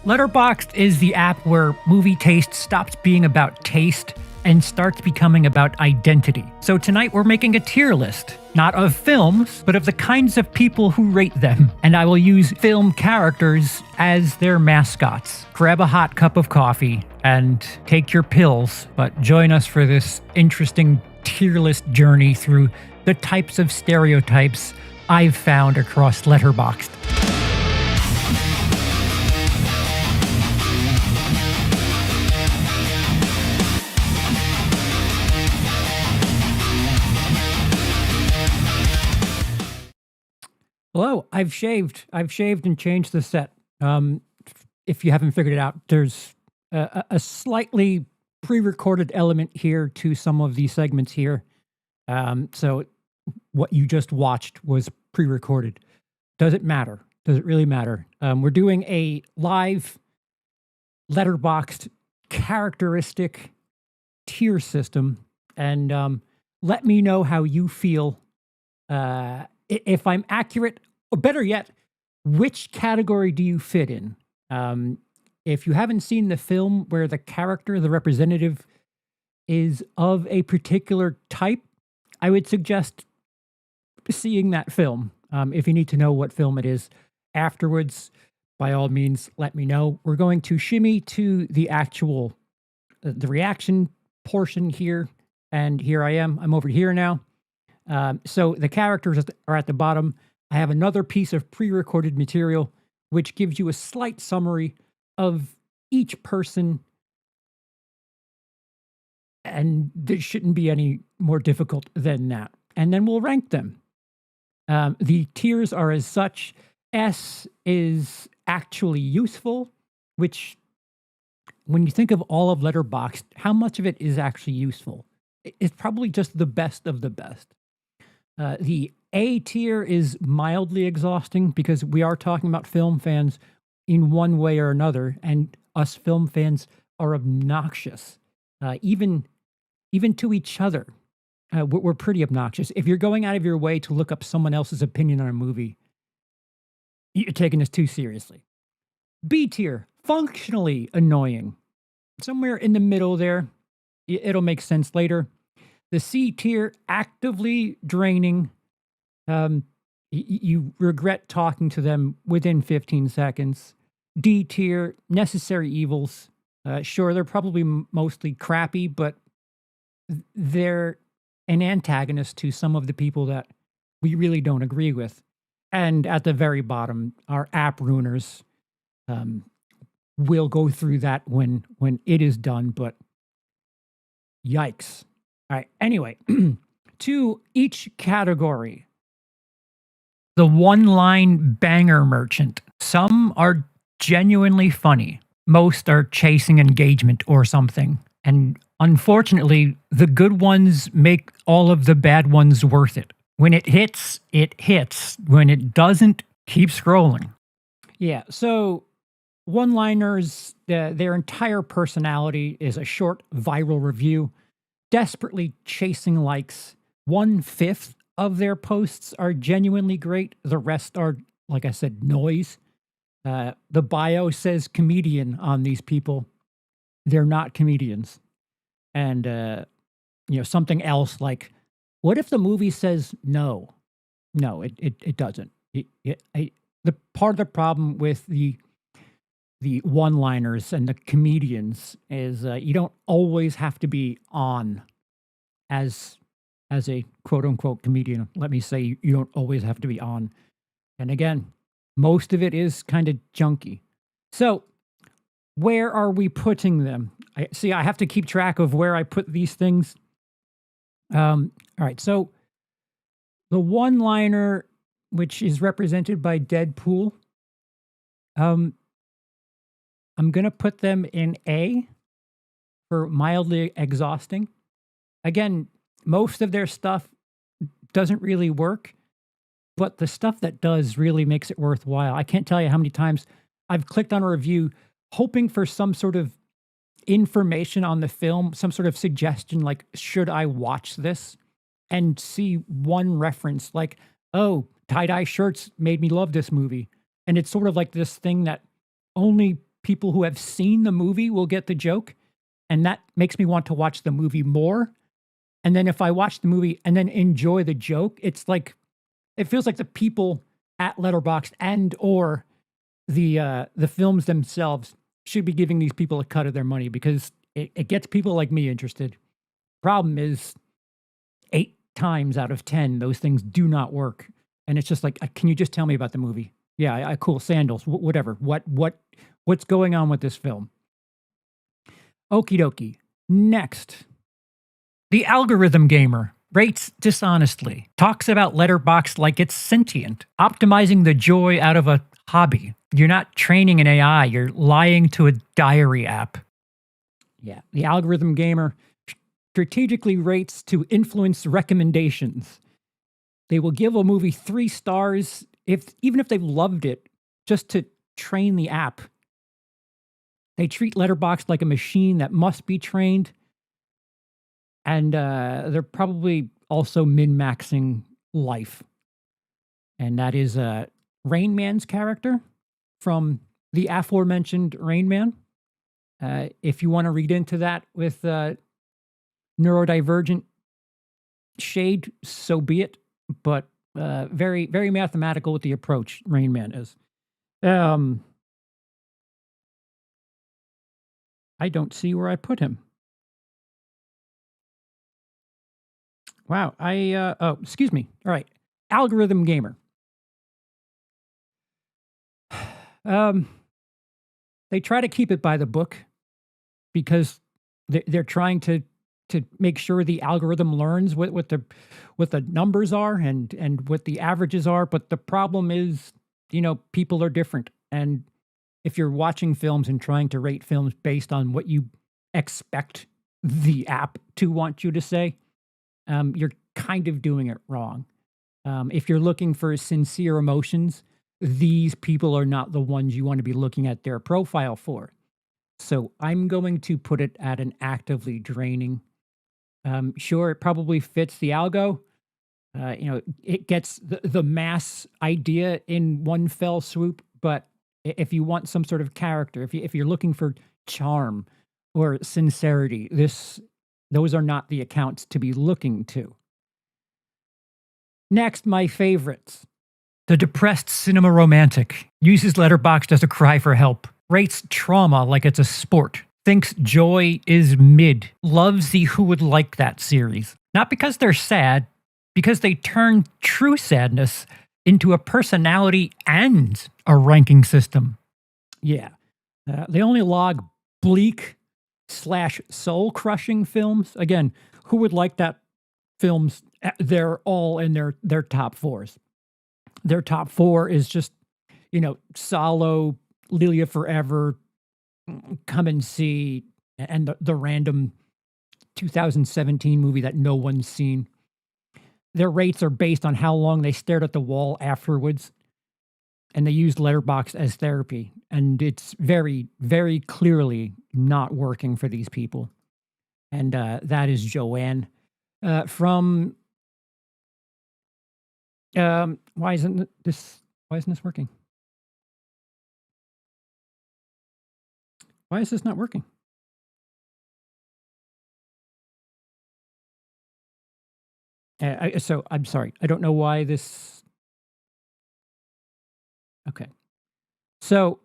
Letterboxd is the app where movie taste stops being about taste and starts becoming about identity. So tonight we're making a tier list, not of films, but of the kinds of people who rate them. And I will use film characters as their mascots. Grab a hot cup of coffee and take your pills, but join us for this interesting tier list journey through the types of stereotypes I've found across Letterboxd. Hello, I've shaved and changed the set. If you haven't figured it out, there's a slightly pre-recorded element here to some of these segments here. So what you just watched was pre-recorded. Does it matter? Does it really matter? We're doing a live Letterboxd characteristic tier system, and let me know how you feel. If I'm accurate, or better yet, which category do you fit in? If you haven't seen the film where the character, the representative, is of a particular type, I would suggest seeing that film. If you need to know what film it is afterwards, by all means, let me know. We're going to shimmy to the actual, the reaction portion here. And here I am. I'm over here now. So the characters are at the bottom. I have another piece of pre-recorded material, which gives you a slight summary of each person. And this shouldn't be any more difficult than that. And then we'll rank them. The tiers are as such. S is actually useful, which when you think of all of Letterboxd, how much of it is actually useful? It's probably just the best of the best. The A tier is mildly exhausting because we are talking about film fans in one way or another, and us film fans are obnoxious, even to each other. We're pretty obnoxious. If you're going out of your way to look up someone else's opinion on a movie, you're taking this too seriously. B tier, functionally annoying. Somewhere in the middle there. It'll make sense later. The C tier, actively draining. You regret talking to them within 15 seconds. D tier, necessary evils. Sure, they're probably mostly crappy, but they're an antagonist to some of the people that we really don't agree with. And at the very bottom, our app ruiners. We'll go through that when it is done, but yikes. All right, anyway, to each category. The one-line banger merchant. Some are genuinely funny. Most are chasing engagement or something. And unfortunately, the good ones make all of the bad ones worth it. When it hits, it hits. When it doesn't, keep scrolling. Yeah, so one-liners, their entire personality is a short viral review, desperately chasing likes. 1/5 of their posts are genuinely great. The rest are, like I said, noise. The bio says comedian on these people. They're not comedians. And, something else like, what if the movie says no? No, it doesn't. The part of the problem with the one-liners and the comedians is you don't always have to be on as a quote-unquote comedian. Let me say you don't always have to be on. And again, most of it is kind of junky. So where are we putting them? I have to keep track of where I put these things. All right, so the one-liner, which is represented by Deadpool, I'm going to put them in A for mildly exhausting. Again, most of their stuff doesn't really work, but the stuff that does really makes it worthwhile. I can't tell you how many times I've clicked on a review hoping for some sort of information on the film, some sort of suggestion like, should I watch this? And see one reference like, oh, tie-dye shirts made me love this movie. And it's sort of like this thing that only people who have seen the movie will get the joke, and that makes me want to watch the movie more. And then if I watch the movie and then enjoy the joke, it's like it feels like the people at Letterboxd and or the films themselves should be giving these people a cut of their money because it gets people like me interested. Problem is, 8 times out of 10, those things do not work. And it's just like, can you just tell me about the movie? Yeah, cool sandals, whatever. What's going on with this film? Okie dokie. Next, the algorithm gamer rates dishonestly, talks about Letterboxd like it's sentient, optimizing the joy out of a hobby. You're not training an AI, you're lying to a diary app. Yeah, the algorithm gamer strategically rates to influence recommendations. They will give a movie 3 stars even if they've loved it, just to train the app. They treat Letterboxd like a machine that must be trained. And they're probably also min-maxing life. And that is Rain Man's character from the aforementioned Rain Man. If you want to read into that with neurodivergent shade, so be it. But very, very mathematical with the approach Rain Man is. I don't see where I put him. Wow. Oh, excuse me. All right. Algorithm gamer. They try to keep it by the book because they're trying to make sure the algorithm learns what the numbers are and what the averages are. But the problem is, people are different. And if you're watching films and trying to rate films based on what you expect the app to want you to say, you're kind of doing it wrong. If you're looking for sincere emotions, these people are not the ones you want to be looking at their profile for. So I'm going to put it at an actively draining. Sure, it probably fits the algo. It gets the mass idea in one fell swoop. But if you want some sort of character, if you're looking for charm or sincerity, those are not the accounts to be looking to. Next, my favorites. The depressed cinema romantic uses Letterboxd as a cry for help, rates trauma like it's a sport, thinks joy is mid, loves the Who Would Like That series. Not because they're sad, because they turn true sadness into a personality and a ranking system. Yeah. They only log bleak / soul-crushing films. Again, Who Would Like That films, they're all in their top 4s. Their top 4 is just, Solo, Lilia Forever, Come and See, and the random 2017 movie that no one's seen. Their rates are based on how long they stared at the wall afterwards. And they used Letterboxd as therapy. And it's very, very clearly not working for these people. And that is Joanne from... why isn't this working? Why is this not working? So I'm sorry. I don't know why this. Okay. So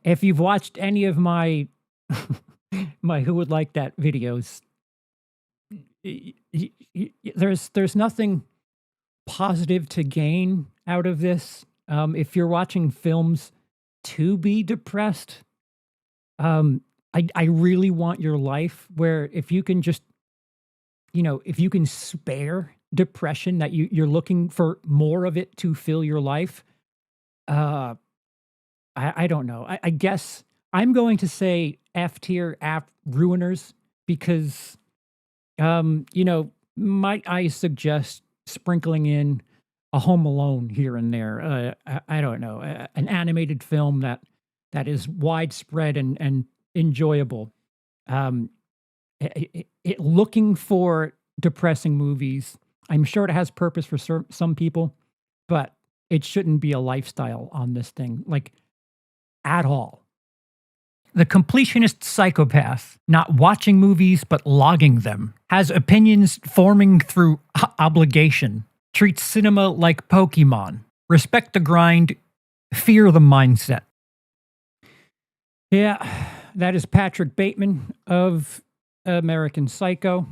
if you've watched any of my my Who Would Like That videos, there's nothing positive to gain out of this. If you're watching films to be depressed, I really want your life where if you can just, if you can spare depression, that you're looking for more of it to fill your life. I don't know. I guess I'm going to say F tier app ruiners because, might I suggest sprinkling in a Home Alone here and there. I don't know, an animated film that is widespread and enjoyable. Looking for depressing movies, I'm sure it has purpose for some people, but it shouldn't be a lifestyle on this thing, like at all. The completionist psychopath, not watching movies but logging them, has opinions forming through obligation, treats cinema like Pokemon, respect the grind, fear the mindset. Yeah, that is Patrick Bateman of American Psycho.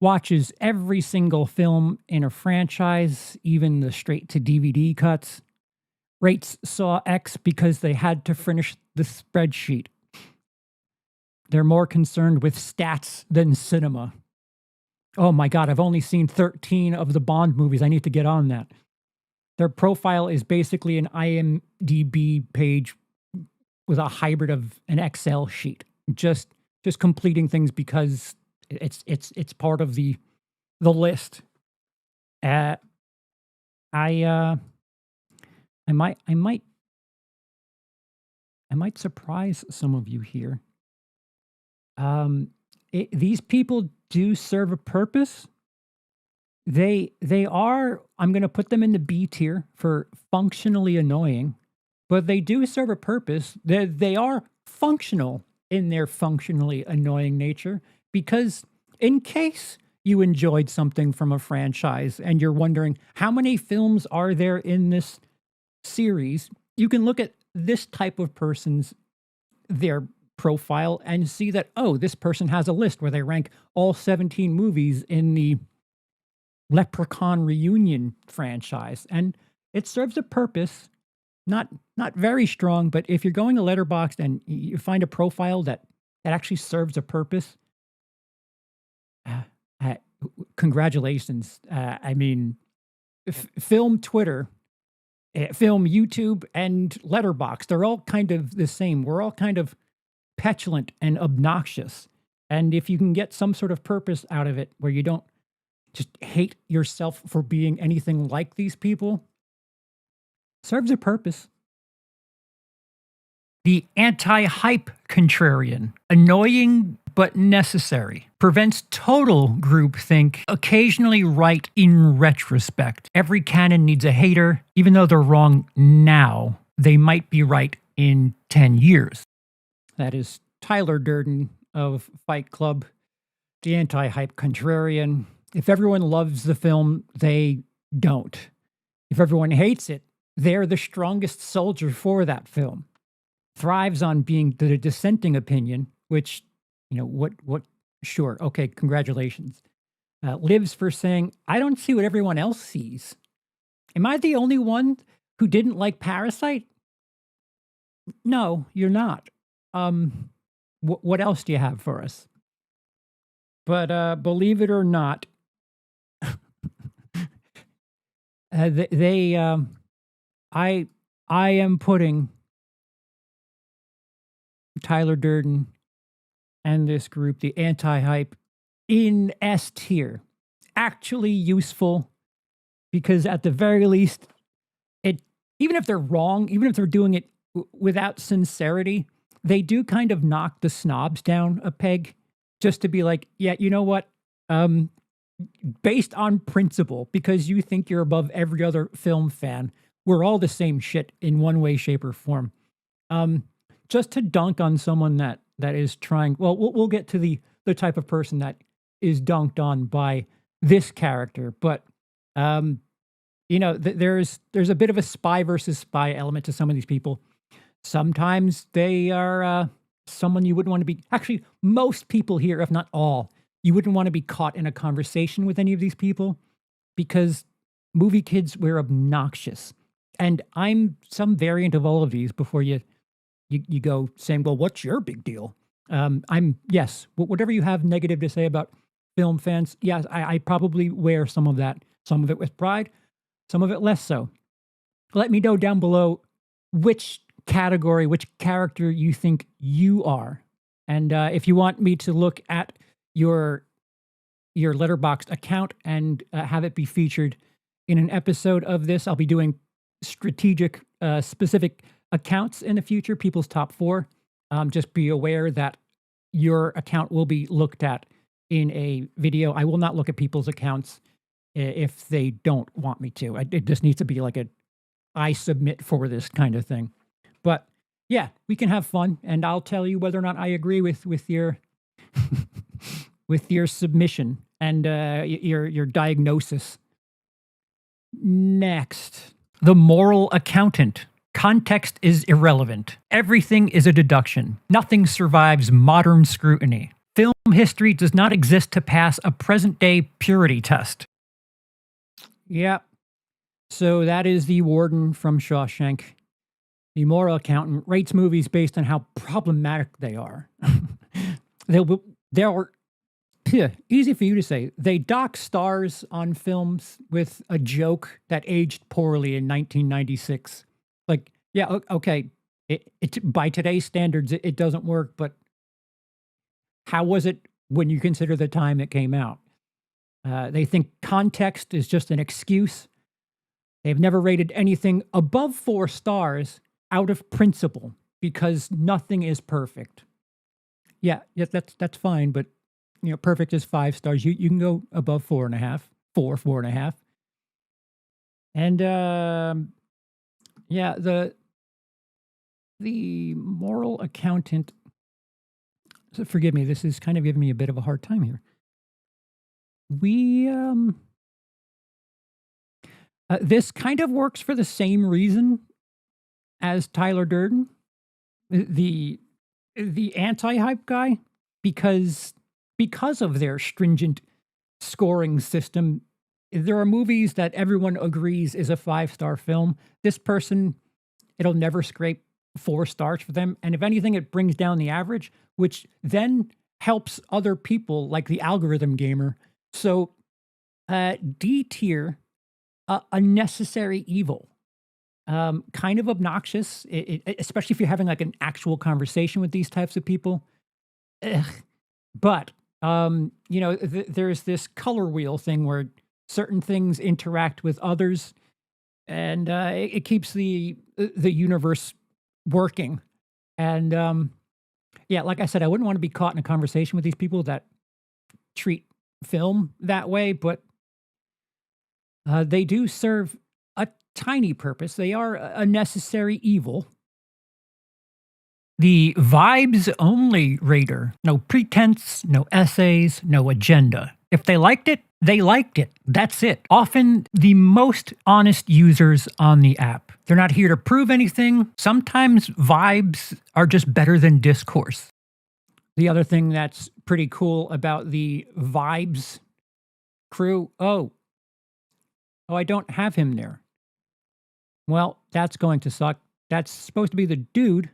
Watches every single film in a franchise, even the straight to DVD cuts. Rates Saw X because they had to finish the spreadsheet. They're more concerned with stats than cinema. Oh my God, I've only seen 13 of the Bond movies. I need to get on that. Their profile is basically an IMDb page with a hybrid of an Excel sheet. Just completing things because it's part of the list. I might surprise some of you here. These people do serve a purpose. They are, I'm going to put them in the B tier for functionally annoying, but they do serve a purpose. They are functional in their functionally annoying nature, because in case you enjoyed something from a franchise and you're wondering how many films are there in this series, you can look at this type of person's their profile and see that, oh, this person has a list where they rank all 17 movies in the Leprechaun Reunion franchise, and it serves a purpose. Not very strong, but if you're going to Letterboxd and you find a profile that actually serves a purpose, congratulations. I mean, film Twitter, film YouTube, and Letterboxd, they're all kind of the same. We're all kind of petulant and obnoxious. And if you can get some sort of purpose out of it where you don't just hate yourself for being anything like these people, serves a purpose. The anti-hype contrarian, annoying but necessary, prevents total groupthink, occasionally right in retrospect. Every canon needs a hater. Even though they're wrong now, they might be right in 10 years. That is Tyler Durden of Fight Club, the anti-hype contrarian. If everyone loves the film, they don't. If everyone hates it, they're the strongest soldier for that film. Thrives on being the dissenting opinion, which, you know, what, sure, okay, congratulations. Lives for saying, I don't see what everyone else sees. Am I the only one who didn't like Parasite? No, you're not. What else do you have for us? But believe it or not, I am putting Tyler Durden and this group, the anti-hype, in S tier. Actually useful, because at the very least, even if they're wrong, even if they're doing it without sincerity, they do kind of knock the snobs down a peg, just to be like, yeah, you know what? Based on principle, because you think you're above every other film fan, we're all the same shit in one way, shape, or form. Just to dunk on someone that is trying, well, we'll get to the type of person that is dunked on by this character, but you know, there's a bit of a spy versus spy element to some of these people. Sometimes they are someone you wouldn't want to be. Actually, most people here, if not all, you wouldn't want to be caught in a conversation with any of these people, because movie kids were obnoxious. And I'm some variant of all of these before you go saying, well, what's your big deal? Yes, whatever you have negative to say about film fans, yes, I probably wear some of that, some of it with pride, some of it less so. Let me know down below which category, which character you think you are. And if you want me to look at your Letterboxd account and have it be featured in an episode of this, I'll be doing strategic, specific accounts in the future, people's top 4. Just be aware that your account will be looked at in a video. I will not look at people's accounts if they don't want me to. It just needs to be like I submit for this kind of thing. But Yeah, we can have fun, and I'll tell you whether or not I agree with your with your submission and your diagnosis. Next, the moral accountant. Context is irrelevant. Everything is a deduction. Nothing survives modern scrutiny. Film history does not exist to pass a present-day purity test. Yep. So that is the warden from Shawshank. The moral accountant rates movies based on how problematic they are. They're easy for you to say. They dock stars on films with a joke that aged poorly in 1996. Like, yeah, okay, by today's standards, it doesn't work, but how was it when you consider the time it came out? They think context is just an excuse. They've never rated anything above 4 stars out of principle because nothing is perfect. Yeah, that's fine, but perfect is 5 stars. You can go above 4.5, 4.5. And yeah, the moral accountant. So forgive me, this is kind of giving me a bit of a hard time here. We this kind of works for the same reason as Tyler Durden, the anti-hype guy, because of their stringent scoring system. There are movies that everyone agrees is a 5-star film. This person, it'll never scrape 4 stars for them, and if anything, it brings down the average, which then helps other people like the algorithm gamer. So, D tier, a necessary evil. Kind of obnoxious, especially if you're having like an actual conversation with these types of people. Ugh. But there's this color wheel thing where certain things interact with others, and it keeps the universe working. And yeah, like I said, I wouldn't want to be caught in a conversation with these people that treat film that way, but they do serve a tiny purpose. They are a necessary evil. The vibes only rater. No pretense, no essays, no agenda. If they liked it, they liked it. That's it. Often the most honest users on the app. They're not here to prove anything. Sometimes vibes are just better than discourse. The other thing that's pretty cool about the vibes crew, oh, I don't have him there. Well, that's going to suck. That's supposed to be the dude.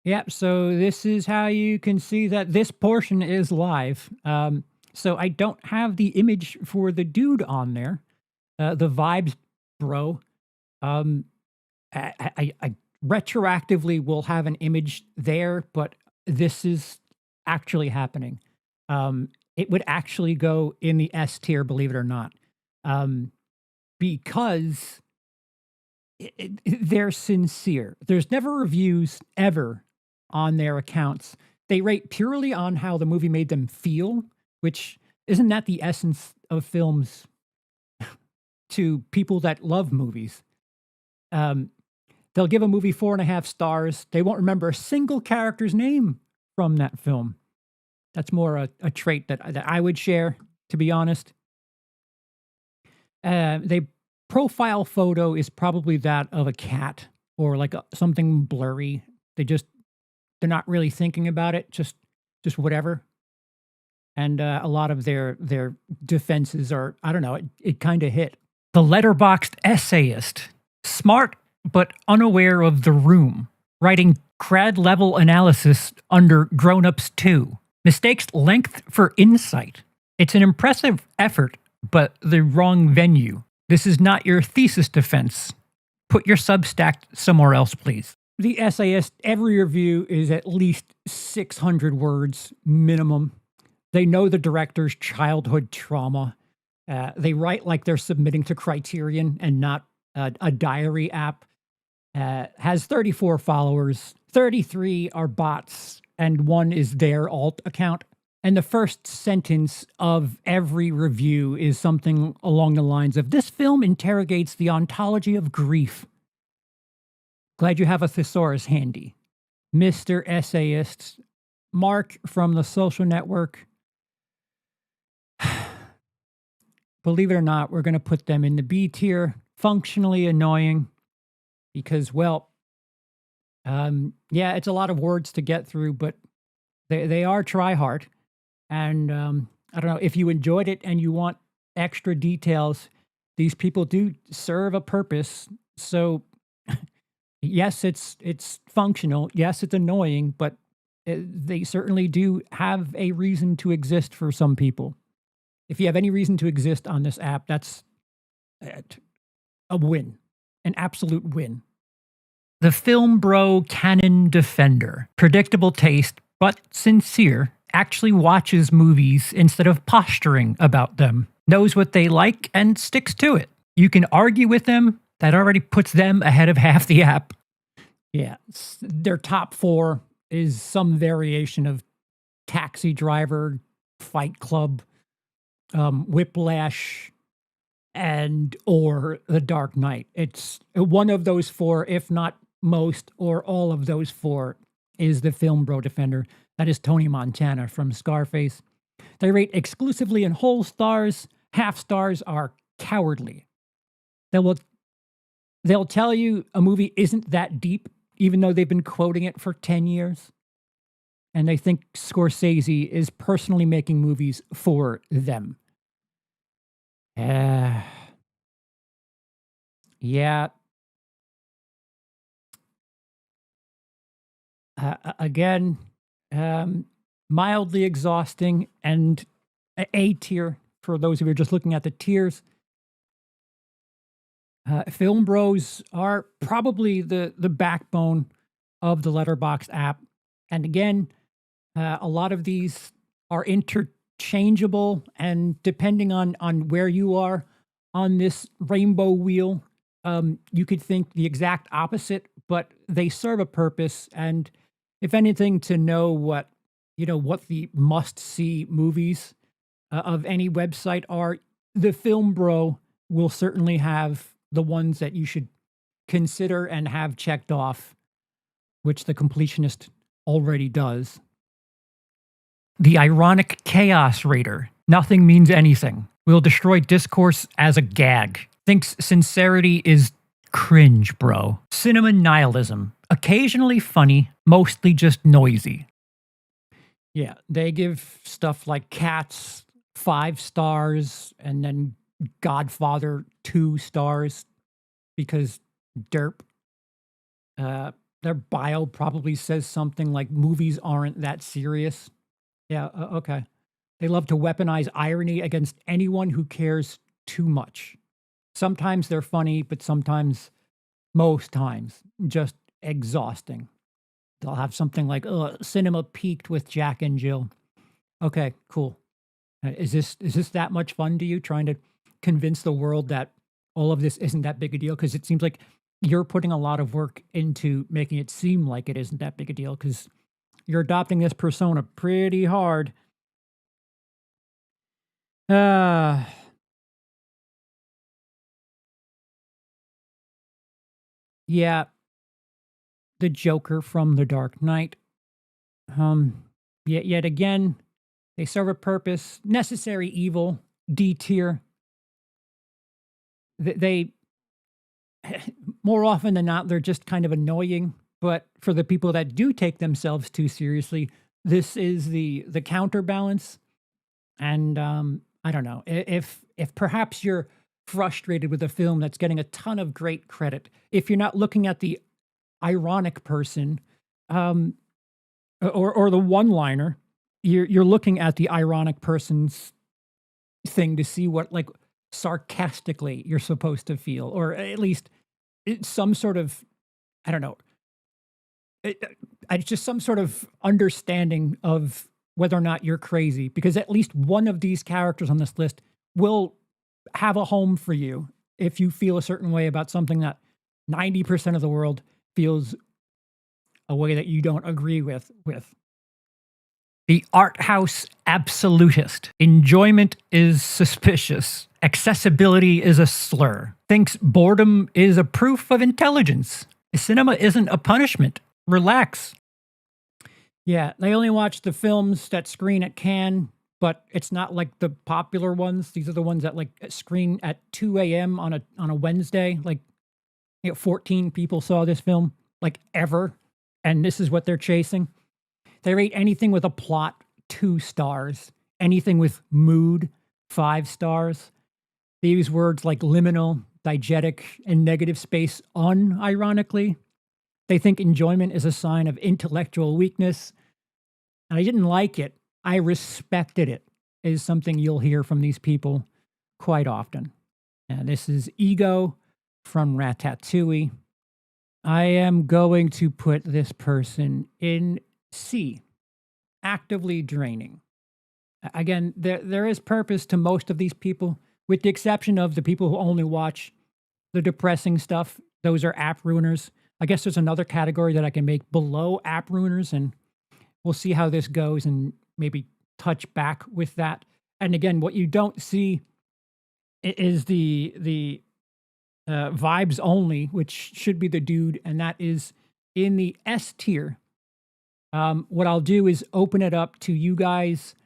Yep, so this is how you can see that this portion is live. So I don't have the image for the dude on there. The vibes, bro. I retroactively will have an image there, but this is actually happening. It would actually go in the S tier, believe it or not, because they're sincere. There's never reviews ever on their accounts. They rate purely on how the movie made them feel, which isn't that the essence of films to people that love movies. They'll give a movie 4.5 stars. They won't remember a single character's name from that film. That's more a trait that I would share, to be honest. They profile photo is probably that of a cat or like something blurry. They're not really thinking about it, just whatever. And a lot of their defenses are, I don't know, it kind of hit. The Letterboxd essayist, smart but unaware of the room, writing crad level analysis under Grown-Ups 2, mistakes length for insight. It's an impressive effort, but the wrong venue. This is not your thesis defense. Put your Substack somewhere else, please. The essayist, every review is at least 600 words minimum. They know the director's childhood trauma. They write like they're submitting to Criterion and not a diary app. Has 34 followers, 33 are bots, and 1 is their alt account. And the first sentence of every review is something along the lines of, "This film interrogates the ontology of grief." Glad you have a thesaurus handy. Mr. Essayist, Mark from the Social Network. Believe it or not, we're going to put them in the B tier. Functionally annoying because, well, yeah, it's a lot of words to get through, but they are try hard. And I don't know, if you enjoyed it and you want extra details, these people do serve a purpose. So yes, it's functional. Yes, it's annoying, but they certainly do have a reason to exist for some people. If you have any reason to exist on this app, that's a win, an absolute win. The Film Bro Canon Defender. Predictable taste, but sincere. Actually watches movies instead of posturing about them. Knows what they like and sticks to it. You can argue with them. That already puts them ahead of half the app. Yeah, their top 4 is some variation of Taxi Driver, Fight Club, Whiplash, and or The Dark Knight. It's one of those 4, if not most or all of those 4, is the Film Bro Defender. That is Tony Montana from Scarface. They rate exclusively in whole stars. Half stars are cowardly. They'll tell you a movie isn't that deep, even though they've been quoting it for 10 years. And they think Scorsese is personally making movies for them. Yeah. Again, mildly exhausting and A tier for those of you just looking at the tiers. Film Bros are probably the backbone of the Letterboxd app. And again, a lot of these are interchangeable, and depending on where you are on this rainbow wheel, you could think the exact opposite, but they serve a purpose. And if anything, to know what the must-see movies of any website are, the Film Bro will certainly have the ones that you should consider and have checked off, which the completionist already does. The Ironic Chaos Raider. Nothing means anything. Will destroy discourse as a gag. Thinks sincerity is cringe, bro. Cinema nihilism. Occasionally funny, mostly just noisy. Yeah, they give stuff like Cats 5 stars and then Godfather 2 stars because derp. Their bio probably says something like movies aren't that serious. Yeah, okay. They love to weaponize irony against anyone who cares too much. Sometimes they're funny, but most times, just exhausting. They'll have something like, cinema peaked with Jack and Jill. Okay, cool. Is this that much fun to you, trying to convince the world that all of this isn't that big a deal? Because it seems like you're putting a lot of work into making it seem like it isn't that big a deal, because you're adopting this persona pretty hard. Yeah, the Joker from The Dark Knight. Yet again, they serve a purpose. Necessary evil, D tier. They more often than not, they're just kind of annoying. But for the people that do take themselves too seriously, this is the counterbalance. And I don't know, if perhaps you're frustrated with a film that's getting a ton of great credit, if you're not looking at the ironic person or the one-liner, you're looking at the ironic person's thing to see what, like, sarcastically you're supposed to feel, or at least some sort of, I don't know, it's just some sort of understanding of whether or not you're crazy, because at least one of these characters on this list will have a home for you if you feel a certain way about something that 90% of the world feels a way that you don't agree with. The arthouse absolutist. Enjoyment is suspicious. Accessibility is a slur. Thinks boredom is a proof of intelligence. Cinema isn't a punishment. Relax. Yeah, they only watch the films that screen at Cannes, but it's not like the popular ones. These are the ones that like screen at 2 a.m. on a Wednesday. Like 14 people saw this film, like ever, and this is what they're chasing. They rate anything with a plot 2 stars, anything with mood 5 stars. They use words like liminal, diegetic, and negative space unironically. They think enjoyment is a sign of intellectual weakness. And I didn't like it. I respected it, is something you'll hear from these people quite often. And this is Ego from Ratatouille. I am going to put this person in C, actively draining. Again, there is purpose to most of these people, with the exception of the people who only watch the depressing stuff. Those are app ruiners. I guess there's another category that I can make below app ruiners, and we'll see how this goes and maybe touch back with that. And again, what you don't see is the vibes only, which should be the dude, and that is in the S tier. What I'll do is open it up to you guys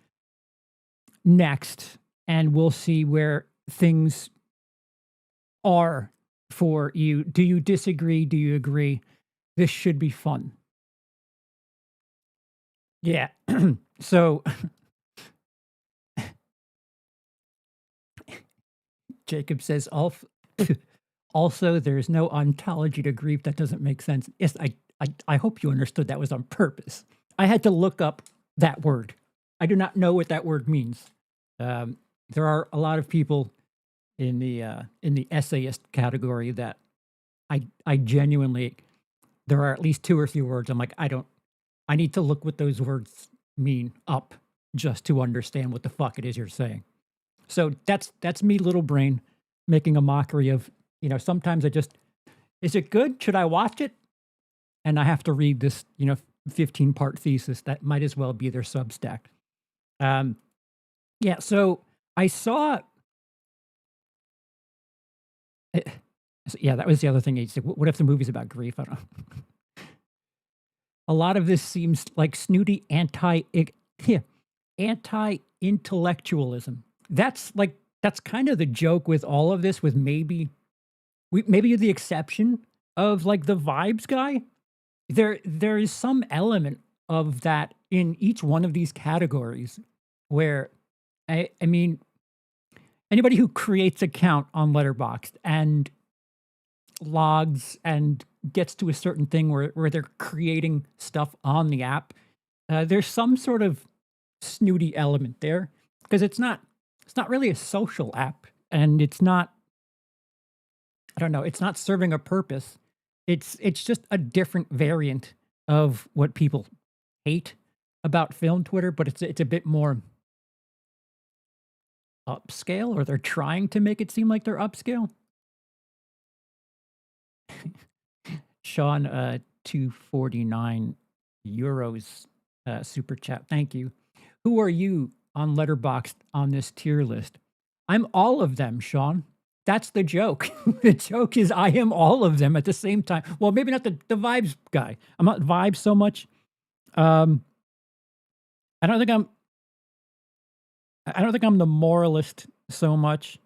next, and we'll see where things are for you. Do you disagree? Do you agree? This should be fun. Yeah. So Jacob says, also, there's no ontology to grief. That doesn't make sense. Yes, I hope you understood that was on purpose. I had to look up that word. I do not know what that word means. There are a lot of people in the essayist category that I genuinely, there are at least 2 or 3 words. I'm like, I need to look what those words mean up just to understand what the fuck it is you're saying. So that's me, little brain, making a mockery of, sometimes is it good? Should I watch it? And I have to read this, 15-part thesis that might as well be their Substack. Yeah, so I saw. Yeah, that was the other thing. He said, what if the movie's about grief? I don't know. A lot of this seems like snooty anti-intellectualism. That's kind of the joke with all of this, with maybe the exception of like the vibes guy. There is some element of that in each one of these categories where I mean, anybody who creates an account on Letterboxd and logs and gets to a certain thing where they're creating stuff on the app, there's some sort of snooty element there, because it's not really a social app, and it's not, I don't know, it's not serving a purpose. It's just a different variant of what people hate about film Twitter, but it's a bit more upscale, or they're trying to make it seem like they're upscale. Sean, 249 euros super chat. Thank you. Who are you on Letterboxd on this tier list? I'm all of them, Sean. That's the joke. The joke is I am all of them at the same time. Well, maybe not the vibes guy. I'm not vibes so much. I don't think I'm the moralist so much.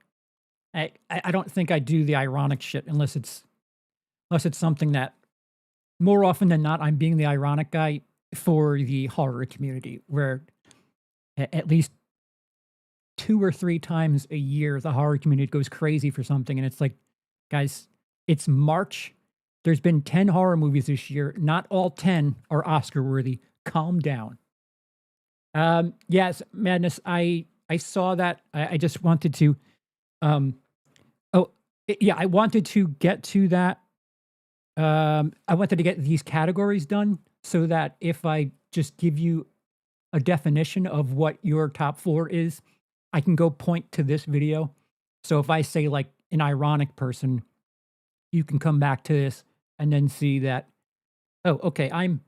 I don't think I do the ironic shit unless it's something that, more often than not, I'm being the ironic guy for the horror community, where at least 2 or 3 times a year, the horror community goes crazy for something. And it's like, guys, it's March. There's been 10 horror movies this year. Not all 10 are Oscar worthy. Calm down. Yes, Madness. I saw that. I just wanted to, I wanted to get to that. I wanted to get these categories done so that if I just give you a definition of what your top 4 is, I can go point to this video. So if I say like an ironic person, you can come back to this and then see that, oh, okay, I'm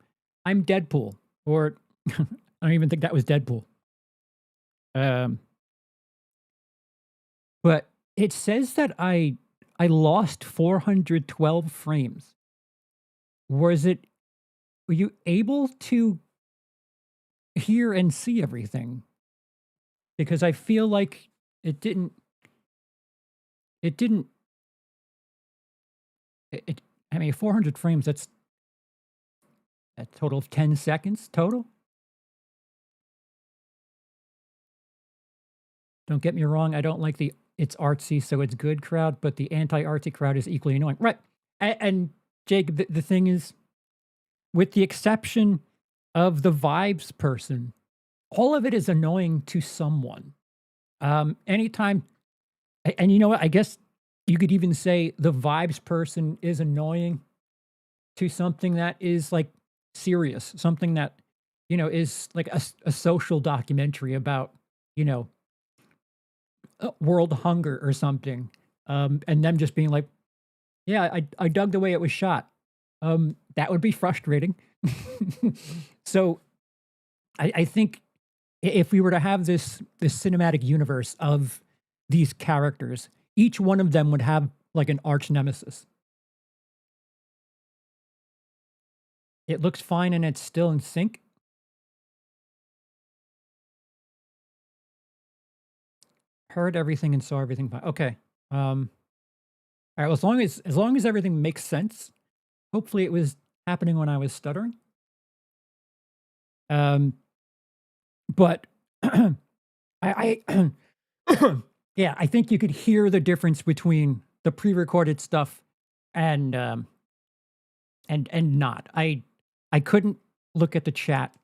Deadpool, or I don't even think that was Deadpool. But it says that I lost 412 frames. Were you able to hear and see everything because I feel like it didn't it didn't it I mean 400 frames, that's a total of 10 seconds total. Don't get me wrong, I don't like the "it's artsy, so it's good" crowd, but the anti-artsy crowd is equally annoying. Right. And Jake, the thing is, with the exception of the vibes person, all of it is annoying to someone. Anytime and you know what? I guess you could even say the vibes person is annoying to something that is, like, serious, something that, is like a social documentary about, you know, world hunger or something, and them just being like, "Yeah, I dug the way it was shot." That would be frustrating. So, I think if we were to have this cinematic universe of these characters, each one of them would have, like, an arch nemesis. It looks fine and it's still in sync. Heard everything and saw everything fine. Okay. Alright, well, as long as everything makes sense, hopefully it was happening when I was stuttering. Um, but I yeah, I think you could hear the difference between the pre-recorded stuff and, and not. I couldn't look at the chat.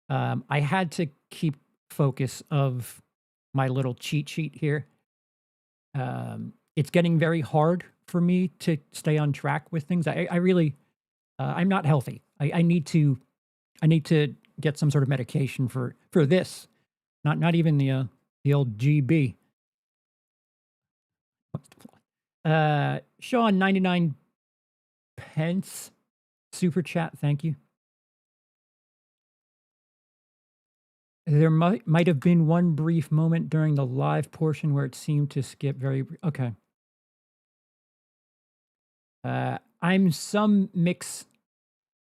I had to keep focus of my little cheat sheet here. It's getting very hard for me to stay on track with things. I really, I'm not healthy. I need to get some sort of medication for this. Not even the old GB. Sean 99 pence super chat. Thank you. There might have been one brief moment during the live portion where it seemed to skip okay. I'm some mix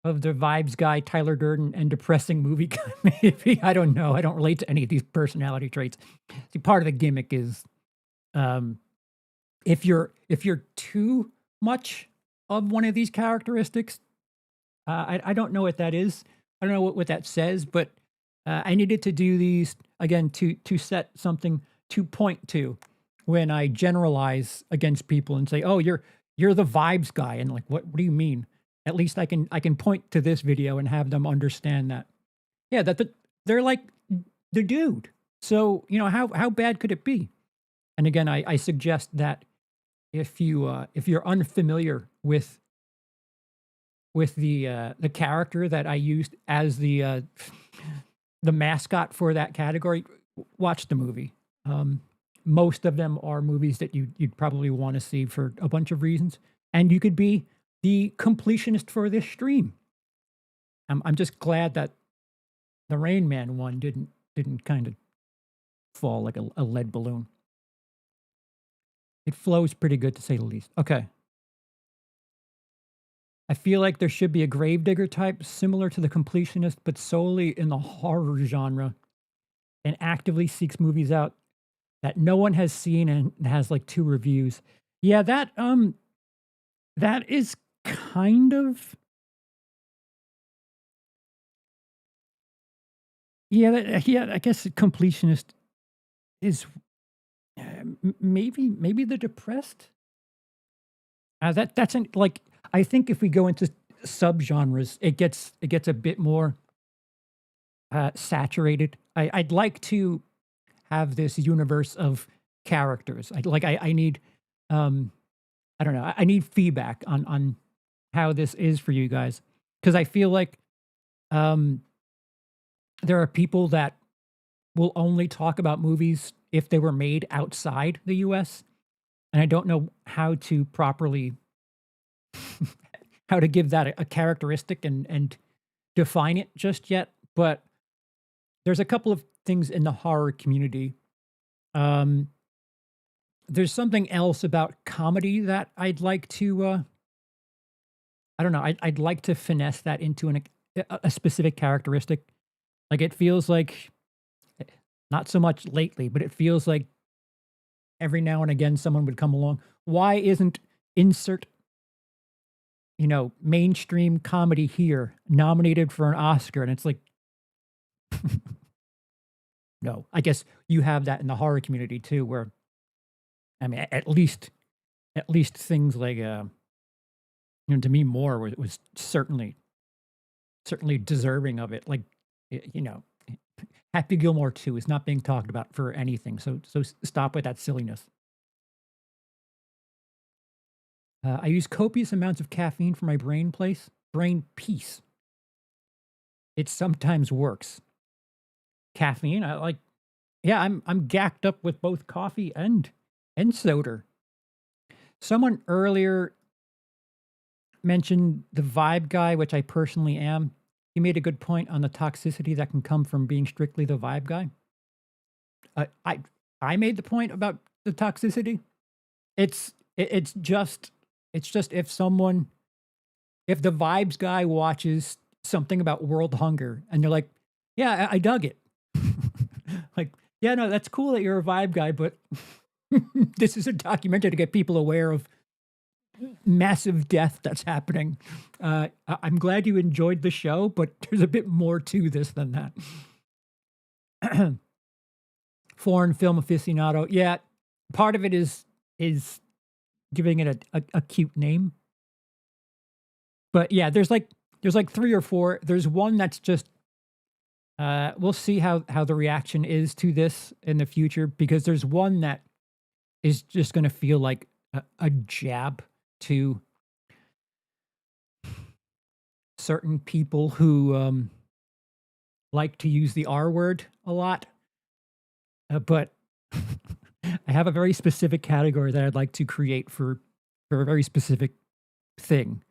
of the vibes guy, Tyler Durden, and depressing movie guy, maybe. I don't know. I don't relate to any of these personality traits. See, part of the gimmick is, um, if you're too much of one of these characteristics, I don't know what that is. I don't know what that says, but I needed to do these again to set something to point to when I generalize against people and say, "Oh, you're the vibes guy," and like, what do you mean? At least I can point to this video and have them understand that. Yeah, they're like the dude. So how bad could it be? And again, I suggest that if you're unfamiliar with the character that I used as the mascot for that category, watch the movie. Most of them are movies that you'd probably want to see for a bunch of reasons, and you could be the completionist for this stream. I'm just glad that the Rain Man one didn't kind of fall like a lead balloon. It flows pretty good to say the least. Okay. I feel like there should be a gravedigger type similar to the completionist, but solely in the horror genre and actively seeks movies out that no one has seen and has like 2 reviews. Yeah, that is kind of yeah, I guess completionist is maybe the depressed. That's like I think if we go into subgenres, it gets a bit more saturated. I'd like to have this universe of characters. I need I don't know. I need feedback on how this is for you guys because I feel like um, there are people that will only talk about movies if they were made outside the U.S. and I don't know how to properly how to give that a characteristic and define it just yet. But there's a couple of things in the horror community. Um, there's something else about comedy that I'd like to. I don't know. I'd like to finesse that into a specific characteristic. Like, it feels like not so much lately, but it feels like every now and again someone would come along. Why isn't insert, mainstream comedy here nominated for an Oscar? And it's like, no. I guess you have that in the horror community too, where I mean, at least things like Demi Moore was certainly deserving of it. Like, y- you know, Happy Gilmore 2 is not being talked about for anything. So stop with that silliness. I use copious amounts of caffeine for my brain peace. It sometimes works. Caffeine, I like. Yeah, I'm gacked up with both coffee and soda. Someone earlier mentioned the vibe guy, which I personally am. He made a good point on the toxicity that can come from being strictly the vibe guy. Uh, I I made the point about the toxicity. It's it's just if the vibes guy watches something about world hunger and they're like, yeah, I dug it. Like, yeah, no, that's cool that you're a vibe guy, but this is a documentary to get people aware of massive death that's happening. I'm glad you enjoyed the show, but there's a bit more to this than that. Foreign film aficionado. Yeah, part of it is giving it a cute name. But yeah, there's like three or four. There's one that's just we'll see how the reaction is to this in the future, because there's one that is just going to feel like a jab to certain people who like to use the R word a lot. But I have a very specific category that I'd like to create for a very specific thing.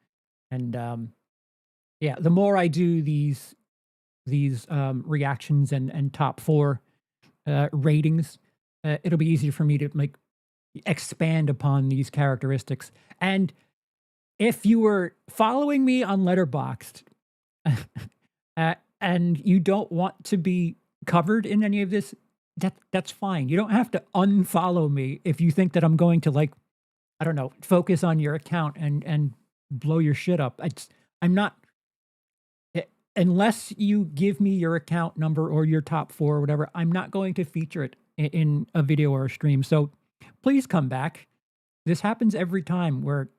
And yeah, the more I do these reactions and top four ratings, it'll be easier for me to like expand upon these characteristics. And if you were following me on Letterboxd and you don't want to be covered in any of this, that's fine. You don't have to unfollow me if you think that I'm going to, like, I don't know, focus on your account and blow your shit up. I'm not, unless you give me your account number or your top four or whatever. I'm not going to feature it in a video or a stream. So please come back. This happens every time where,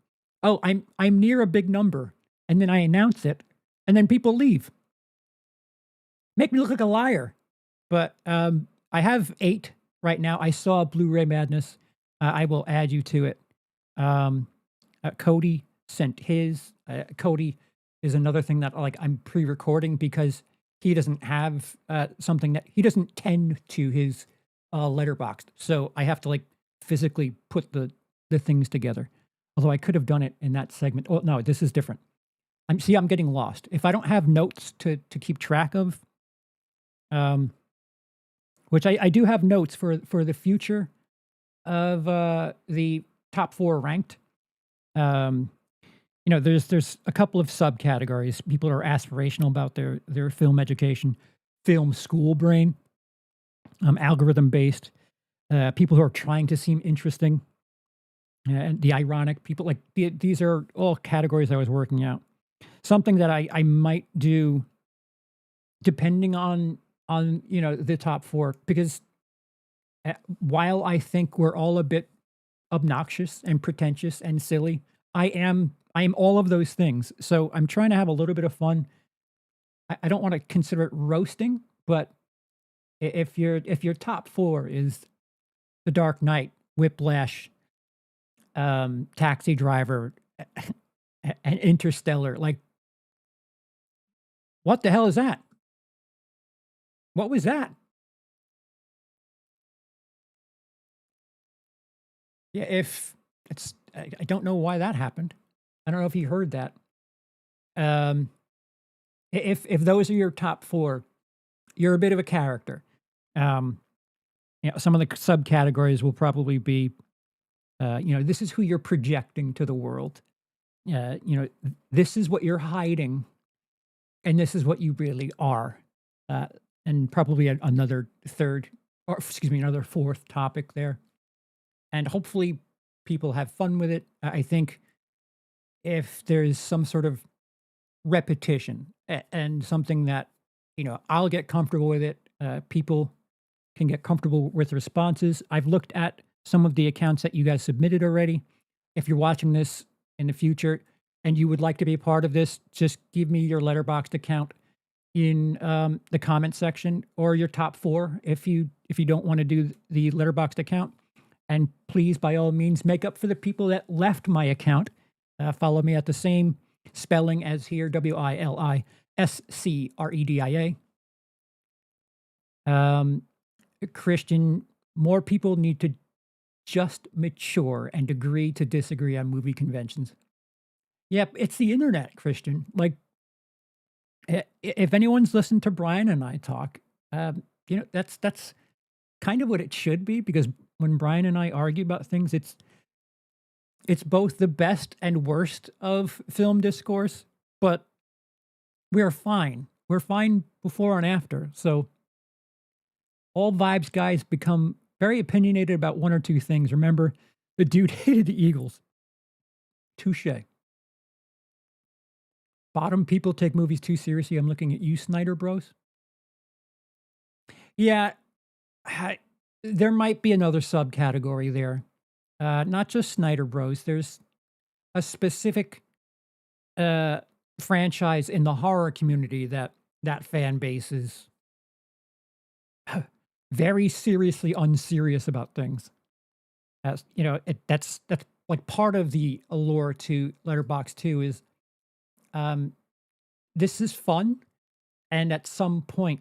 oh, I'm near a big number, and then I announce it, and then people leave. Make me look like a liar. But I have 8 right now. I saw Blu-ray Madness. I will add you to it. Cody sent his. Cody is another thing that, like, I'm pre-recording because he doesn't have something that he doesn't tend to his Letterboxd. So I have to, like, physically put the things together. Although I could have done it in that segment. Oh no, this is different. I'm getting lost. If I don't have notes to keep track of, which I do have notes for the future of the top 4 ranked. There's a couple of subcategories. People are aspirational about their film education, film school brain, algorithm based, people who are trying to seem interesting, and the ironic people. Like these are all categories I was working out. Something that I might do depending on the top 4, because while I think we're all a bit obnoxious and pretentious and silly, I am all of those things. So I'm trying to have a little bit of fun. I don't want to consider it roasting, but if your top 4 is The Dark Knight, Whiplash, Taxi Driver, and Interstellar, like, what the hell is that? What was that? Yeah, if it's I don't know why that happened. I don't know if you heard that. Um, if those are your top 4, you're a bit of a character. Um, some of the subcategories will probably be, this is who you're projecting to the world. This is what you're hiding, and this is what you really are. and probably another third, or excuse me, another fourth topic there. And hopefully people have fun with it. I think if there's some sort of repetition and something that, I'll get comfortable with it, people can get comfortable with responses. I've looked at some of the accounts that you guys submitted already. If you're watching this in the future and you would like to be a part of this, just give me your Letterboxd account in the comment section, or your top four if you don't want to do the Letterboxd account. And please, by all means, make up for the people that left my account. Follow me at the same spelling as here, WILIscredia. Christian, more people need to just mature and agree to disagree on movie conventions. Yep, it's the internet, Christian. Like, if anyone's listened to Brian and I talk, that's kind of what it should be, because when Brian and I argue about things, it's both the best and worst of film discourse, but we're fine. We're fine before and after. So all vibes guys become very opinionated about one or two things. Remember, the dude hated the Eagles. Touche. Bottom people take movies too seriously. I'm looking at you, Snyder Bros. Yeah, there might be another subcategory there. Not just Snyder Bros. There's a specific franchise in the horror community that fan base is very seriously unserious about things. As that's like part of the allure to Letterboxd too. Is this is fun, and at some point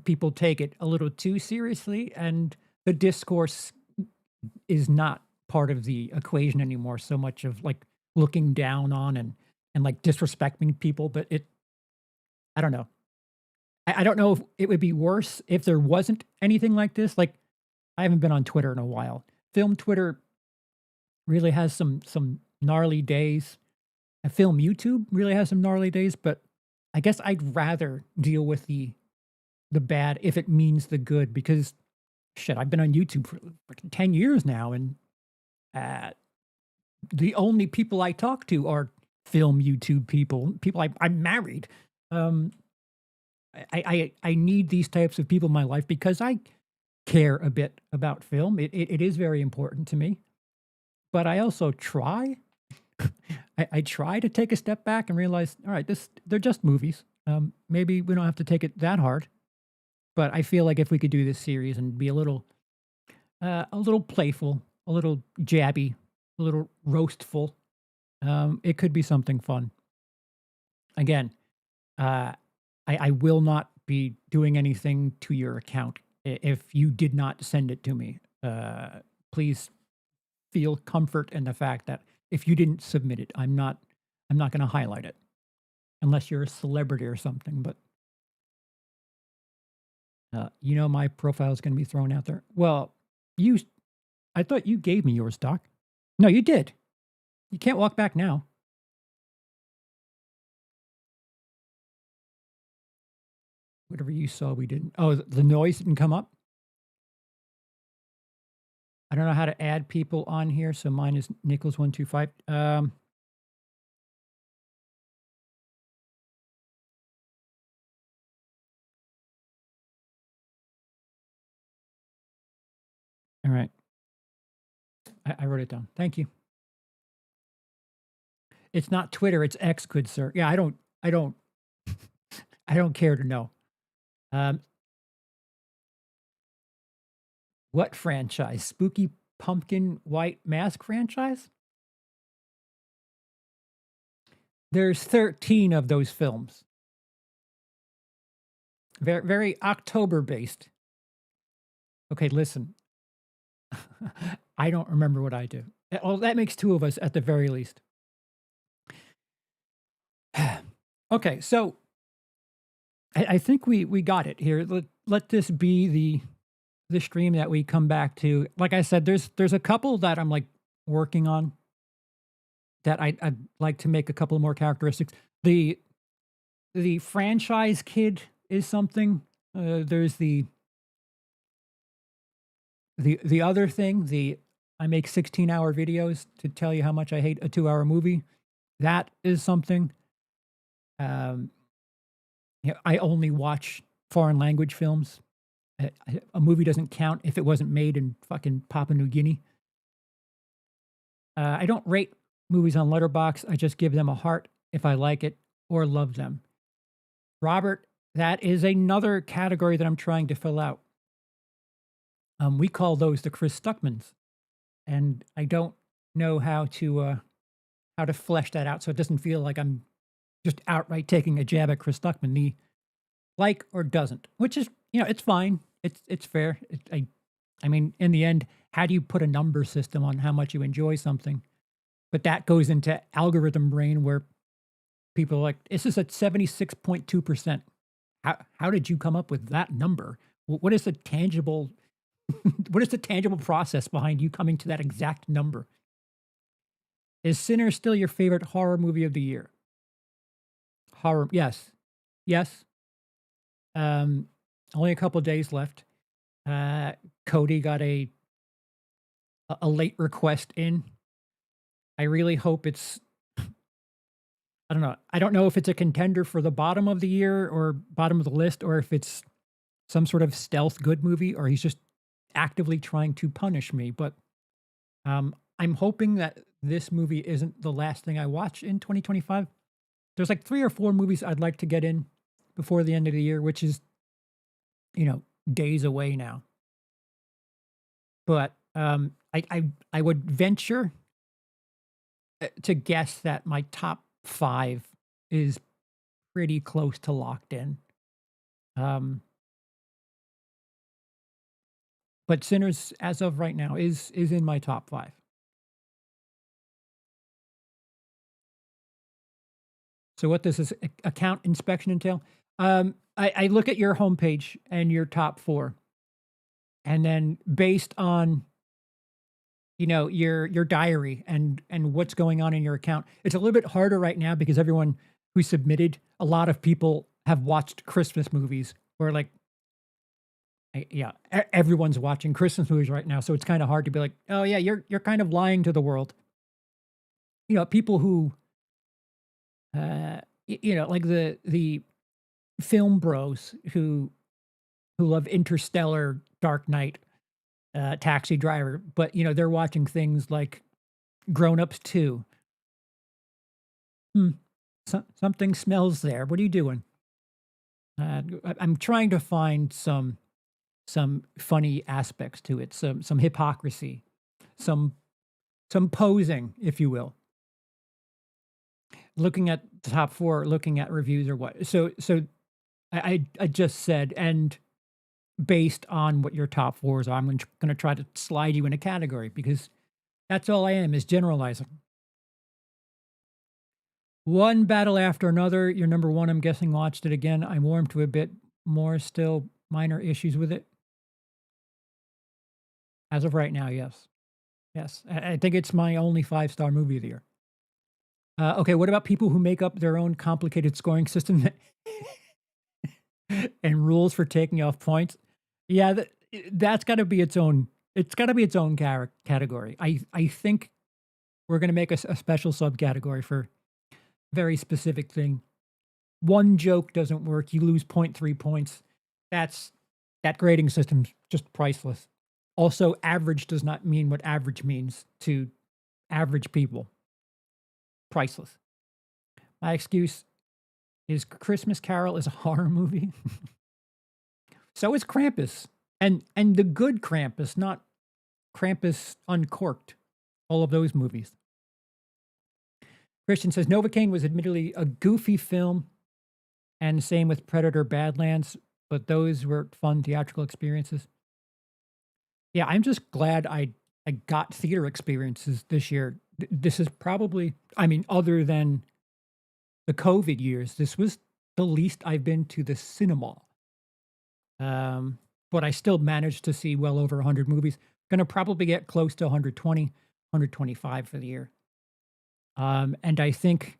people take it a little too seriously, and the discourse is not part of the equation anymore, so much of like looking down on and like disrespecting people. But I don't know. I don't know if it would be worse if there wasn't anything like this. Like, I haven't been on Twitter in a while. Film Twitter really has some gnarly days. And film YouTube really has some gnarly days, but I guess I'd rather deal with the bad if it means the good, because shit, I've been on YouTube for like 10 years now, and the only people I talk to are film YouTube people. I'm married. I need these types of people in my life because I care a bit about film. It is very important to me, but I also try. I try to take a step back and realize, all right, they're just movies. Maybe we don't have to take it that hard. But I feel like if we could do this series and be a little playful, a little jabby, a little roastful, it could be something fun. Again, I will not be doing anything to your account if you did not send it to me. Please feel comfort in the fact that if you didn't submit it, I'm not going to highlight it unless you're a celebrity or something. But my profile is going to be thrown out there. Well, I thought you gave me yours, Doc. No, you did. You can't walk back now. Whatever you saw, we didn't. Oh, the noise didn't come up? I don't know how to add people on here, so mine is Nichols125. All right. I wrote it down. Thank you. It's not Twitter, it's X, good sir. Yeah, I don't I don't care to know. What franchise? Spooky Pumpkin White Mask franchise? There's 13 of those films. Very, very October based. Okay, listen. I don't remember what I do. Well, that makes two of us at the very least. Okay, so I think we got it here. Let this be the stream that we come back to. Like I said, there's a couple that I'm like working on that I'd like to make a couple more characteristics. The franchise kid is something There's the other thing, I make 16-hour videos to tell you how much I hate a 2-hour movie. That is something. Um, I only watch foreign language films. A movie doesn't count if it wasn't made in fucking Papua New Guinea. I don't rate movies on Letterboxd. I just give them a heart if I like it or love them. Robert, that is another category that I'm trying to fill out. We call those the Chris Stuckmans, and I don't know how to flesh that out so it doesn't feel like I'm just outright taking a jab at Chris Stuckman. The like or doesn't, which is it's fine. It's fair. I mean, in the end, how do you put a number system on how much you enjoy something? But that goes into algorithm brain where people are like, this is at 76.2%. How did you come up with that number? What is the tangible what is the tangible process behind you coming to that exact number? Is Sinner still your favorite horror movie of the year? Horror, yes. Yes. Only a couple days left. Cody got a late request in. I really hope it's I don't know. I don't know if it's a contender for the bottom of the year or bottom of the list, or if it's some sort of stealth good movie, or he's just actively trying to punish me. But I'm hoping that this movie isn't the last thing I watch in 2025. There's like 3 or 4 movies I'd like to get in before the end of the year, which is, days away now. But I would venture to guess that my top 5 is pretty close to locked in. But Sinners, as of right now, is in my top 5. So what does this account inspection entail? I look at your homepage and your top 4, and then based on your diary and what's going on in your account, it's a little bit harder right now because everyone who submitted, a lot of people have watched Christmas movies, or like, everyone's watching Christmas movies right now, so it's kind of hard to be like, oh yeah, you're kind of lying to the world. People who like the film bros who love Interstellar, Dark Knight, Taxi Driver, but they're watching things like Grown Ups 2. Something smells there. What are you doing? I'm trying to find some funny aspects to it, some hypocrisy, some posing, if you will. Looking at the top 4, looking at reviews or what. So I just said, and based on what your top 4s are, I'm going to try to slide you in a category, because that's all I am, is generalizing. One battle after another. Your number 1, I'm guessing, watched it again. I'm warm to a bit more, still minor issues with it. As of right now, yes. Yes. I think it's my only 5-star movie of the year. Okay, what about people who make up their own complicated scoring system and rules for taking off points? Yeah, that's got to be its own. It's got to be its own category. I think we're going to make a special subcategory for very specific thing. One joke doesn't work, you lose 0.3 points. That grading system's just priceless. Also, average does not mean what average means to average people. Priceless. My excuse is Christmas Carol is a horror movie. So is Krampus. And the good Krampus, not Krampus Uncorked. All of those movies. Christian says Novocaine was admittedly a goofy film, and same with Predator Badlands, but those were fun theatrical experiences. Yeah, I'm just glad I got theater experiences this year. This is probably, other than the COVID years, this was the least I've been to the cinema. But I still managed to see well over 100 movies. Going to probably get close to 120, 125 for the year. And I think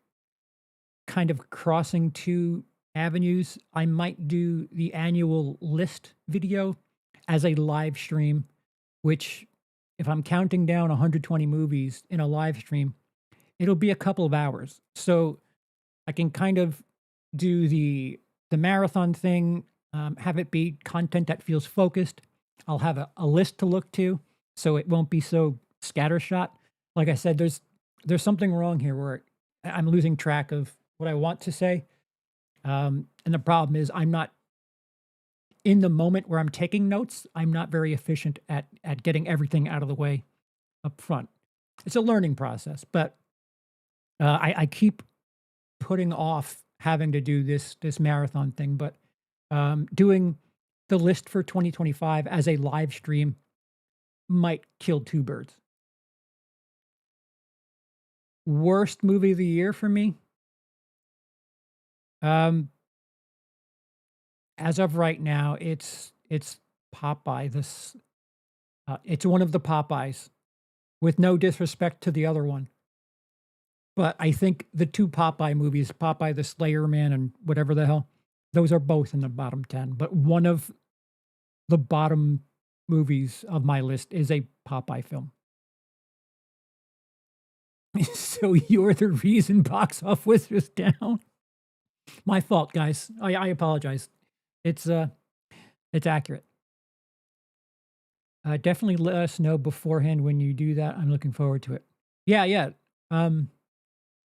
kind of crossing to avenues. I might do the annual list video as a live stream, which, if I'm counting down 120 movies in a live stream, it'll be a couple of hours. So I can kind of do the marathon thing, have it be content that feels focused. I'll have a list to look to, so it won't be so scattershot. Like I said, there's something wrong here where I'm losing track of what I want to say. And the problem is I'm not in the moment where I'm taking notes. I'm not very efficient at getting everything out of the way up front. It's a learning process, but I keep putting off having to do this marathon thing. But doing the list for 2025 as a live stream might kill two birds. Worst movie of the year for me? Um, as of right now, it's Popeye. It's one of the Popeyes, with no disrespect to the other one. But I think the two Popeye movies, Popeye the Slayer Man and whatever the hell, those are both in the bottom 10. But one of the bottom movies of my list is a Popeye film. So you're the reason box office was down. My fault, guys. I apologize. It's it's accurate. Definitely let us know beforehand when you do that. I'm looking forward to it. Yeah, yeah. Um,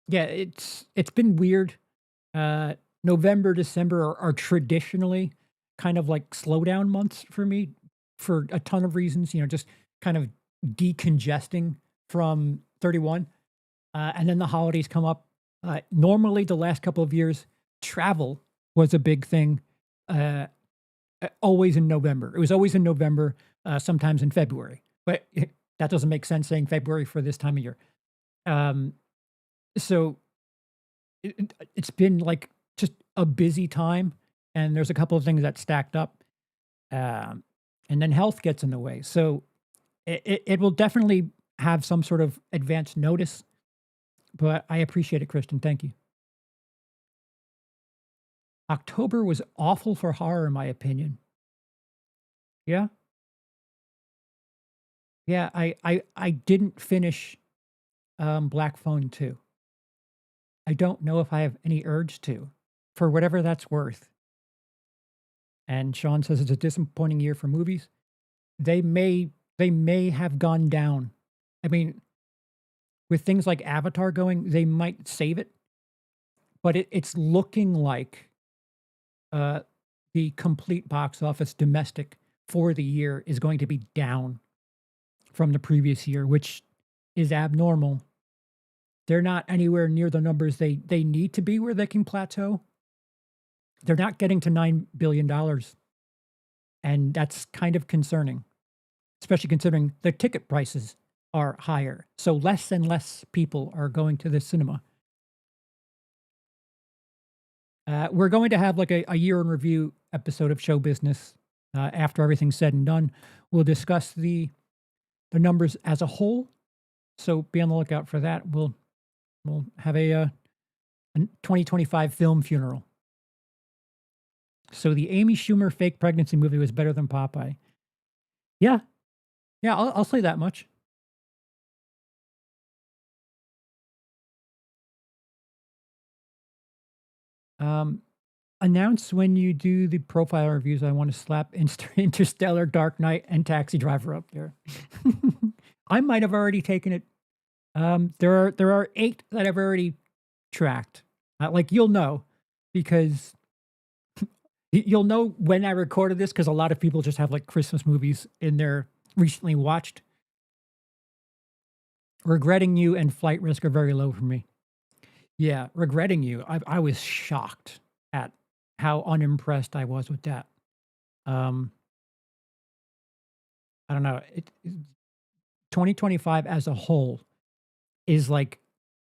yeah, it's been weird. November, December are traditionally kind of like slowdown months for me for a ton of reasons. Just kind of decongesting from 31, and then the holidays come up. Normally, the last couple of years, travel was a big thing. Uh, Always in November. It was always in November, sometimes in February. But that doesn't make sense saying February for this time of year. Um, so it's been like just a busy time, and there's a couple of things that stacked up, um, and then health gets in the way. So it will definitely have some sort of advance notice, but I appreciate it, Kristen. Thank you. October was awful for horror, in my opinion. Yeah, yeah. I didn't finish Black Phone 2. I don't know if I have any urge to, for whatever that's worth. And Sean says it's a disappointing year for movies. They may have gone down. I mean, with things like Avatar going, they might save it, but it's looking like uh, the complete box office domestic for the year is going to be down from the previous year, which is abnormal. They're not anywhere near the numbers they need to be where they can plateau. They're not getting to $9 billion, and that's kind of concerning, especially considering the ticket prices are higher. So less and less people are going to the cinema. We're going to have like a year in review episode of Show Business after everything's said and done. We'll discuss the numbers as a whole. So be on the lookout for that. We'll have a 2025 film funeral. So the Amy Schumer fake pregnancy movie was better than Popeye. Yeah, yeah, I'll say that much. Um, Announce when you do the profile reviews. I want to slap Interstellar, Dark Knight, and Taxi Driver up there. I might have already taken it. There are 8 that I've already tracked. Like you'll know because you'll know when I recorded this because a lot of people just have like Christmas movies in their recently watched. Regretting You and Flight Risk are very low for me. Yeah, Regretting You. I was shocked at how unimpressed I was with that. Um, I don't know. 2025 as a whole is like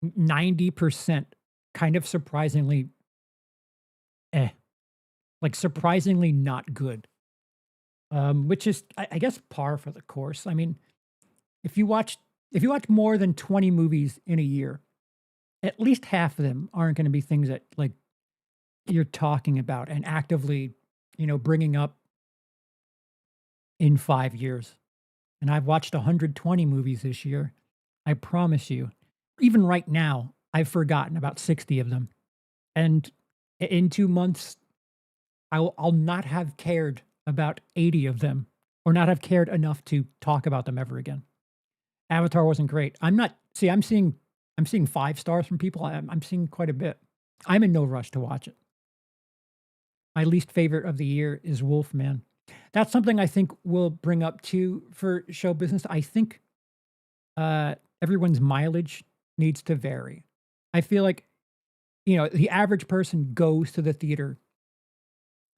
90% kind of surprisingly eh, like surprisingly not good. Which is I guess par for the course. I mean, if you watch if you watch more than 20 movies in a year, at least half of them aren't going to be things that like you're talking about and actively, bringing up in 5 years. And I've watched 120 movies this year. I promise you, even right now, I've forgotten about 60 of them. And in 2 months, I'll not have cared about 80 of them or not have cared enough to talk about them ever again. Avatar wasn't great. I'm not see, I'm seeing 5 stars from people. I'm seeing quite a bit. I'm in no rush to watch it. My least favorite of the year is Wolfman. That's something I think we'll bring up too for show business. I think everyone's mileage needs to vary. I feel like, the average person goes to the theater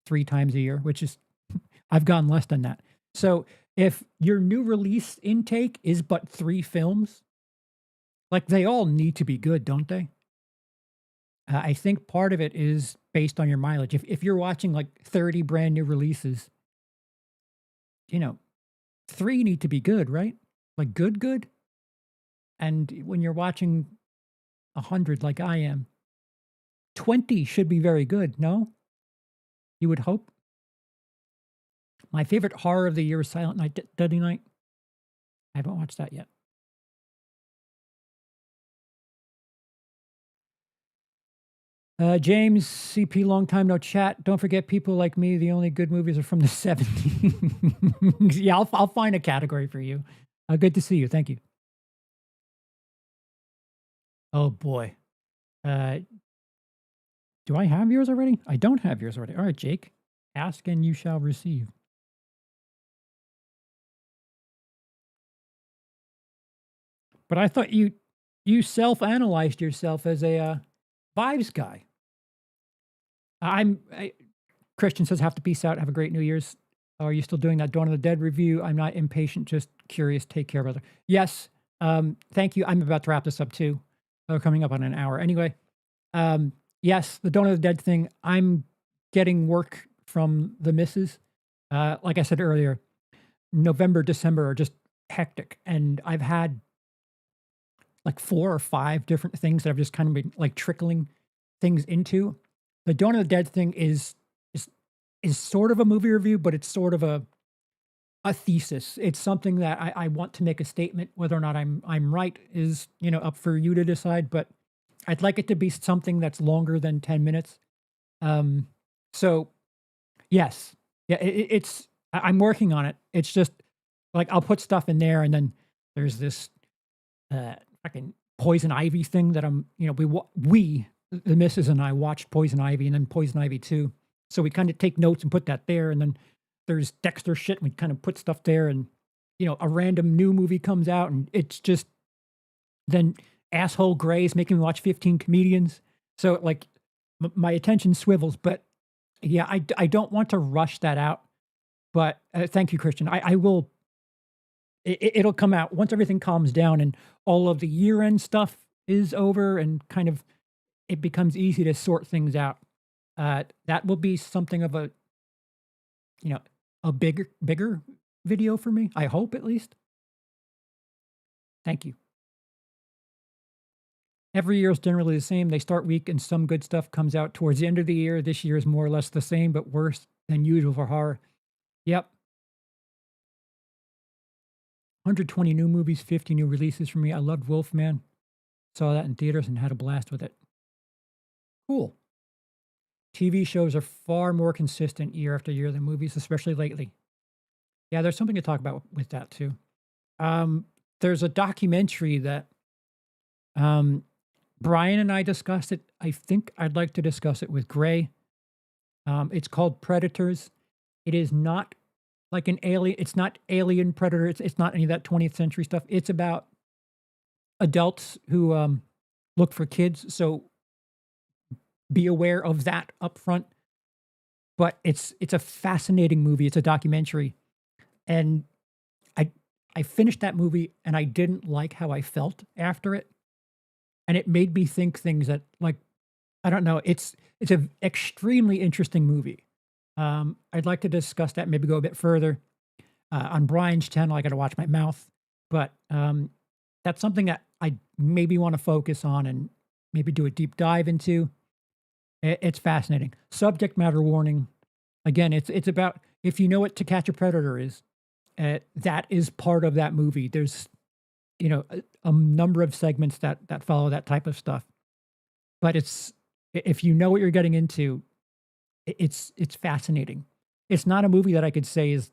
3 times a year, which is I've gone less than that. So if your new release intake is but 3 films, like they all need to be good, don't they? I think part of it is based on your mileage. If you're watching like 30 brand new releases, you know, 3 need to be good, right? Like good, good. And when you're watching 100 like I am, 20 should be very good, no? You would hope. My favorite horror of the year is Silent Night, Deadly Night. I haven't watched that yet. James, CP, long time no chat. Don't forget, people like me, the only good movies are from the 70s. Yeah, I'll find a category for you. Good to see you. Thank you. Oh, boy. Do I have yours already? I don't have yours already. All right, Jake. Ask and you shall receive. But I thought you self-analyzed yourself as a vibes guy. Christian says, have to peace out. Have a great New Year's. Are you still doing that Dawn of the Dead review? I'm not impatient, just curious. Take care, brother. Yes. Thank you. I'm about to wrap this up too. We're coming up on an hour. Anyway, yes, the Dawn of the Dead thing. I'm getting work from the missus. Like I said earlier, November, December are just hectic. And I've had like 4 or 5 different things that I've just kind of been like trickling things into. The Dawn of the Dead thing is sort of a movie review, but it's sort of a thesis. It's something that I want to make a statement. Whether or not I'm right is up for you to decide. But I'd like it to be something that's longer than 10 minutes. So yes, yeah, I'm working on it. It's just like I'll put stuff in there, and then there's this fucking Poison Ivy thing that we the missus and I watched Poison Ivy and then Poison Ivy 2. So we kind of take notes and put that there. And then there's Dexter shit. And we kind of put stuff there. And, a random new movie comes out. And it's just then Asshole Gray's making me watch 15 comedians. So like my attention swivels. But yeah, I don't want to rush that out. But thank you, Christian. I will. It'll come out once everything calms down and all of the year-end stuff is over and kind of it becomes easy to sort things out. That will be something of a bigger video for me. I hope, at least. Thank you. Every year is generally the same. They start weak and some good stuff comes out towards the end of the year. This year is more or less the same, but worse than usual for horror. Yep. 120 new movies, 50 new releases for me. I loved Wolfman. Saw that in theaters and had a blast with it. Cool. TV shows are far more consistent year after year than movies, especially lately. Yeah, there's something to talk about with that too. There's a documentary that Brian and I discussed it. I think I'd like to discuss it with Gray. It's called Predators. It is not like an alien. It's not Alien Predator. It's not any of that 20th century stuff. It's about adults who look for kids. So be aware of that up front. But it's a fascinating movie. It's a documentary. And I finished that movie and I didn't like how I felt after it. And it made me think things that, like, I don't know. It's an extremely interesting movie. I'd like to discuss that, maybe go a bit further. On Brian's channel, I got to watch my mouth. But that's something that I maybe want to focus on and maybe do a deep dive into. It's fascinating. Subject matter warning. Again, it's about if you know what To Catch a Predator is, that is part of that movie. There's a number of segments that follow that type of stuff. But if you know what you're getting into, it's fascinating. It's not a movie that I could say is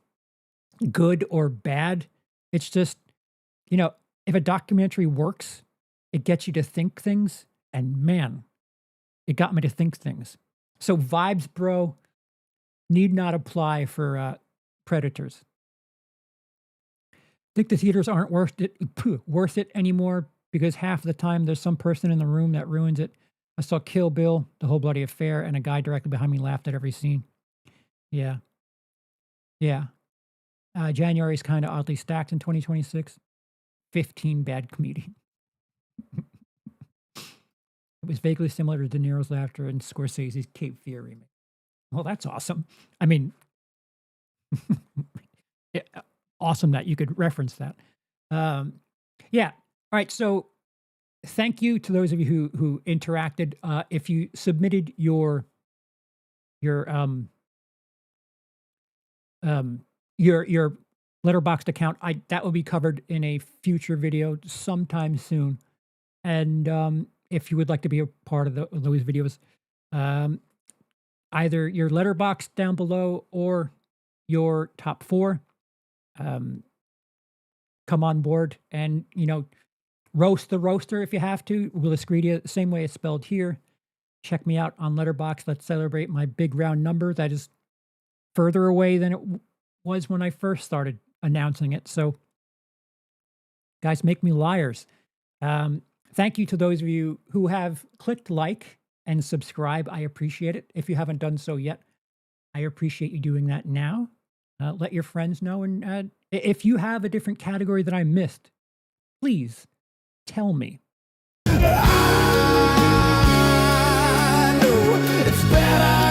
good or bad. It's just, if a documentary works, it gets you to think things, and man, it got me to think things. So vibes, bro, need not apply for Predators. Think the theaters aren't worth it anymore because half the time there's some person in the room that ruins it. I saw Kill Bill, the whole bloody affair, and a guy directly behind me laughed at every scene. Yeah. Yeah. January is kind of oddly stacked in 2026. 15 bad comedians. It was vaguely similar to De Niro's laughter and Scorsese's Cape Fear remake. Well, that's awesome. I mean, awesome that you could reference that. Yeah. All right. So thank you to those of you who interacted. If you submitted your Letterboxd account, that will be covered in a future video sometime soon. And if you would like to be a part of those videos, either your Letterboxd down below or your top 4, come on board and roast the roaster if you have to. WILIscredia, same way it's spelled here. Check me out on Letterboxd. Let's celebrate my big round number that is further away than it was when I first started announcing it. So, guys, make me liars. Thank you to those of you who have clicked like and subscribe. I appreciate it. If you haven't done so yet, I appreciate you doing that now. Let your friends know. And if you have a different category that I missed, please tell me. I know it's better.